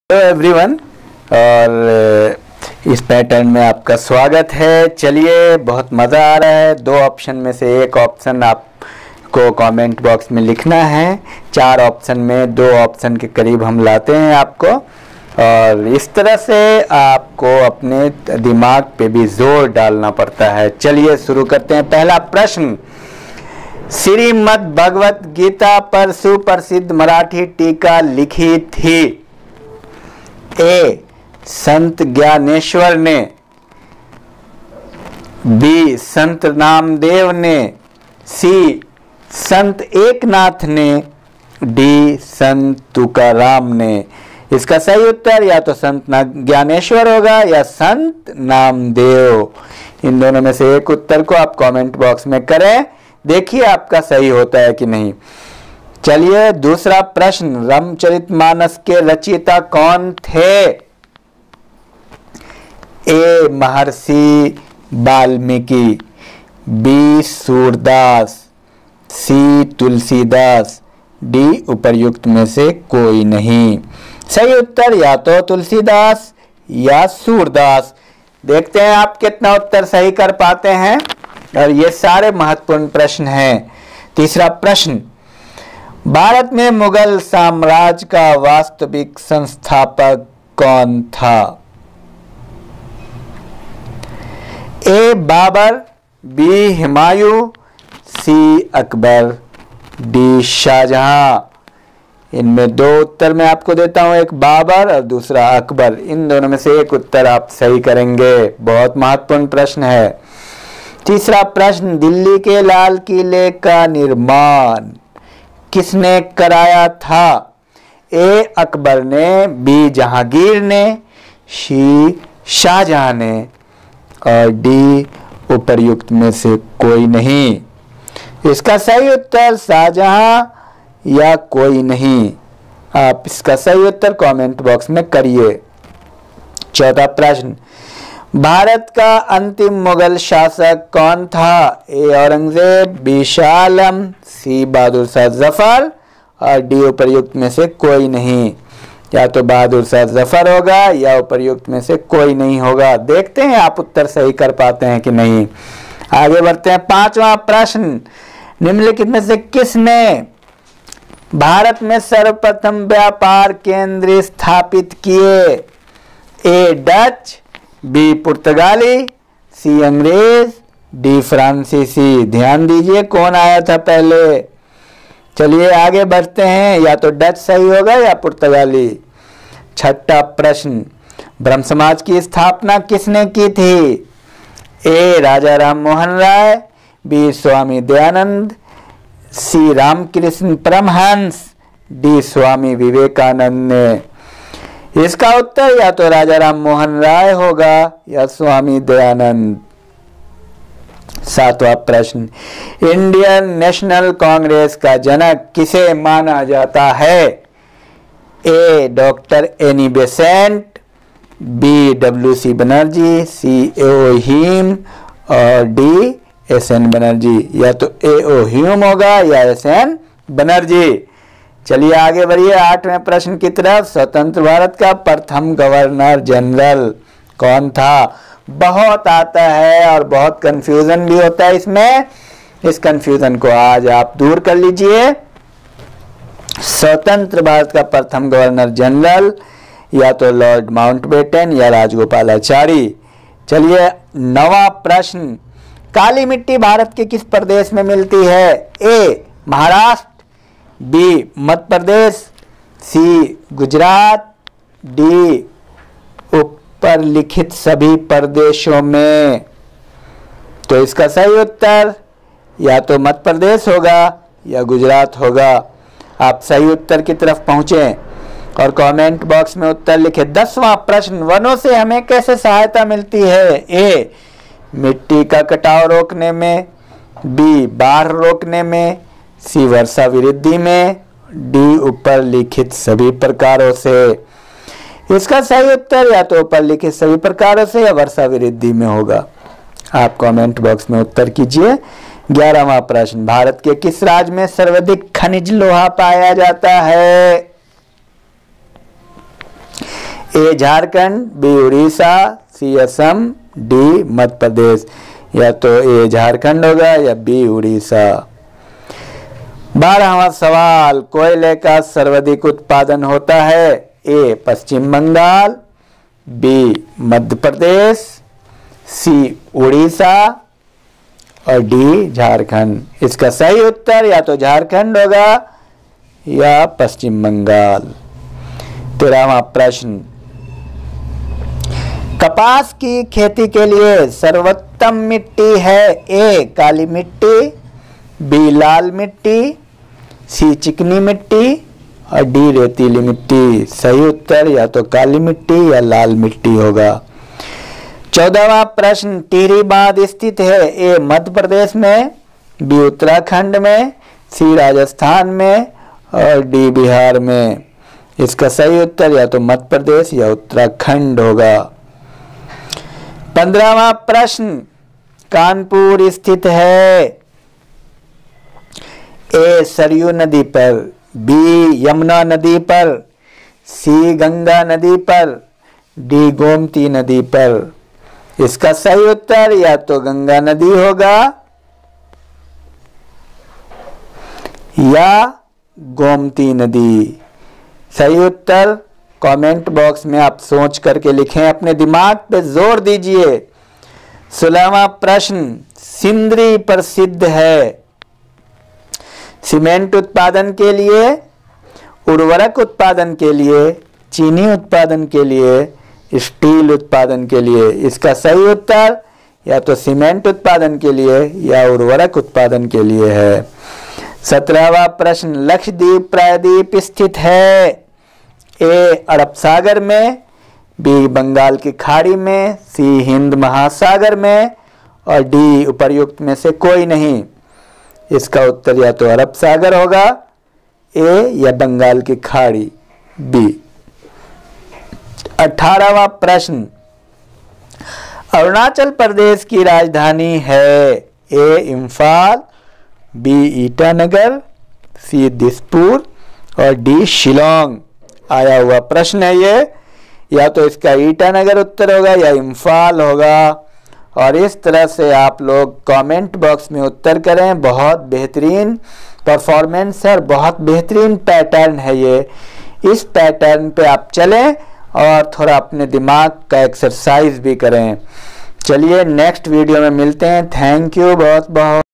Hello everyone, और इस pattern में आपका स्वागत है। चलिए, बहुत मज़ा आ रहा है। दो ऑप्शन में से एक ऑप्शन आपको कमेंट बॉक्स में लिखना है। 4 ऑप्शन में 2 ऑप्शन के करीब हम लाते हैं आपको, और इस तरह से आपको अपने दिमाग पे भी जोर डालना पड़ता है। चलिए शुरू करते हैं। पहला प्रश्न, श्रीमद् भगवत गीता पर सुप्रसिद्ध मराठी टीका लिखी थी? ए. संत ज्ञानेश्वर ने, बी. संत नामदेव ने, सी. संत एकनाथ ने, डी. संत तुकाराम ने। इसका सही उत्तर या तो संत ज्ञानेश्वर होगा या संत नामदेव। इन दोनों में से एक उत्तर को आप कमेंट बॉक्स में करें, देखिए आपका सही होता है कि नहीं। चलिए दूसरा प्रश्न, रामचरितमानस के रचयिता कौन थे? ए. महर्षि वाल्मीकि, बी. सूरदास, सी. तुलसीदास, डी. उपर्युक्त में से कोई नहीं। सही उत्तर या तो तुलसीदास या सूरदास। देखते हैं आप कितना उत्तर सही कर पाते हैं, और ये सारे महत्वपूर्ण प्रश्न हैं। तीसरा प्रश्न, भारत में मुगल साम्राज्य का वास्तविक संस्थापक कौन था? ए. बाबर, बी. हुमायूं, सी. अकबर, डी. शाहजहां। इनमें 2 उत्तर मैं आपको देता हूं, एक बाबर और दूसरा अकबर। इन दोनों में से एक उत्तर आप सही करेंगे। बहुत महत्वपूर्ण प्रश्न है। तीसरा प्रश्न, दिल्ली के लाल किले का निर्माण किसने कराया था? ए. अकबर ने, बी. जहांगीर ने, सी. शाहजहां ने, और डी. उपर्युक्त में से कोई नहीं। इसका सही उत्तर शाहजहां या कोई नहीं। आप इसका सही उत्तर कमेंट बॉक्स में करिए। चौथा प्रश्न, भारत का अंतिम मुगल शासक कौन था? ए. औरंगजेब, बी. शाह आलम, सी. बहादुर शाह जफर, और डी. उपर्युक्त में से कोई नहीं। या तो बहादुर शाह जफर होगा या उपर्युक्त में से कोई नहीं होगा। देखते हैं आप उत्तर सही कर पाते हैं कि नहीं। आगे बढ़ते हैं। 5वां प्रश्न, निम्नलिखित में से किसने भारत में सर्वप्रथम व्यापार केंद्र स्थापित किए? ए. Dutch, B. पुर्तगाली, सी. अंग्रेज, डी. फ्रांसीसी। ध्यान दीजिए कौन आया था पहले। चलिए आगे बढ़ते हैं। या तो डच सही होगा या पुर्तगाली। छठा प्रश्न, ब्रह्म समाज की स्थापना किसने की थी? ए. राजा राम मोहन राय, बी. स्वामी दयानंद, सी. रामकृष्ण परमहंस, डी. स्वामी विवेकानंद ने। इसका उत्तर या तो राजा राम मोहन राय होगा या स्वामी दयानंद। 7वां प्रश्न, इंडियन नेशनल कांग्रेस का जनक किसे माना जाता है? A. Doctor Annie Besant, B. WC. Banerjee, C. AO. Hume, और डी. एस.एन. बनर्जी। या तो ए.ओ. ह्यूम होगा या एस.एन. बनर्जी। चलिए आगे बढ़िए 8वें प्रश्न की तरफ। स्वतंत्र भारत का प्रथम गवर्नर जनरल कौन था? बहुत आता है और बहुत कंफ्यूजन भी होता है इसमें। इस कंफ्यूजन को आज आप दूर कर लीजिए। स्वतंत्र भारत का प्रथम गवर्नर जनरल या तो लॉर्ड माउंटबेटन या राजगोपालाचारी। चलिए 9वां प्रश्न, काली मिट्टी भारत के किस प्रदेश में मिलती है? ए. महाराष्ट्र, बी. मध्य प्रदेश, सी. गुजरात, डी. ऊपर लिखित सभी प्रदेशों में। तो इसका सही उत्तर या तो मध्य प्रदेश होगा या गुजरात होगा। आप सही उत्तर की तरफ पहुंचे और कमेंट बॉक्स में उत्तर लिखे। 10वां प्रश्न, वनों से हमें कैसे सहायता मिलती है? ए. मिट्टी का कटाव रोकने में, बी. बाढ़ रोकने में, सी. वर्षा वृद्धि में, डी. ऊपर लिखित सभी प्रकारों से। इसका सही उत्तर या तो ऊपर लिखित सभी प्रकारों से या वर्षा वृद्धि में होगा। आप कमेंट बॉक्स में उत्तर कीजिए। 11वां प्रश्न, भारत के किस राज्य में सर्वाधिक खनिज लोहा पाया जाता है? ए झारखंड, बी उड़ीसा, सी असम, डी मध्य प्रदेश। या तो ए झारखंड होगा या बी उड़ीसा। 12वां सवाल, कोयले का सर्वाधिक उत्पादन होता है? ए पश्चिम बंगाल, बी मध्य प्रदेश, सी उड़ीसा और डी झारखंड। इसका सही उत्तर या तो झारखंड होगा या पश्चिम बंगाल। 13वां प्रश्न, कपास की खेती के लिए सर्वोत्तम मिट्टी है? ए काली मिट्टी, बी लाल मिट्टी, सी चिकनी मिट्टी और डी रेतीली मिट्टी। सही उत्तर या तो काली मिट्टी या लाल मिट्टी होगा। 14वां प्रश्न, टिहरी बांध स्थित है? ए मध्य प्रदेश में, बी उत्तराखंड में, सी राजस्थान में और डी बिहार में। इसका सही उत्तर या तो मध्य प्रदेश या उत्तराखंड होगा। 15वां प्रश्न, कानपुर स्थित है? ए सरयू नदी पर, बी यमुना नदी पर, सी गंगा नदी पर, डी गोमती नदी पर। इसका सही उत्तर या तो गंगा नदी होगा या गोमती नदी। सही उत्तर कमेंट बॉक्स में आप सोच करके लिखें, अपने दिमाग पे जोर दीजिए। 16वां प्रश्न, सिंदरी प्रसिद्ध है? सीमेंट उत्पादन के लिए, उर्वरक उत्पादन के लिए, चीनी उत्पादन के लिए, स्टील उत्पादन के लिए। इसका सही उत्तर या तो सीमेंट उत्पादन के लिए या उर्वरक उत्पादन के लिए है। 17वां प्रश्न, लक्षद्वीप प्रायद्वीप स्थित है? ए अरब सागर में, बी बंगाल की खाड़ी में, सी हिंद महासागर में और डी उपर्युक्त में से कोई नहीं। इसका उत्तर या तो अरब सागर होगा ए या बंगाल की खाड़ी बी। 18वां प्रश्न, अरुणाचल प्रदेश की राजधानी है? ए इम्फाल, बी ईटानगर, सी दिसपुर और डी शिलोंग। आया हुआ प्रश्न है ये, या तो इसका ईटानगर उत्तर होगा या इम्फाल होगा। और इस तरह से आप लोग कमेंट बॉक्स में उत्तर करें। बहुत बेहतरीन परफॉर्मेंस है और बहुत बेहतरीन पैटर्न है ये। इस पैटर्न पे आप चलें और थोड़ा अपने दिमाग का एक्सरसाइज भी करें। चलिए नेक्स्ट वीडियो में मिलते हैं। थैंक यू बहुत बहुत।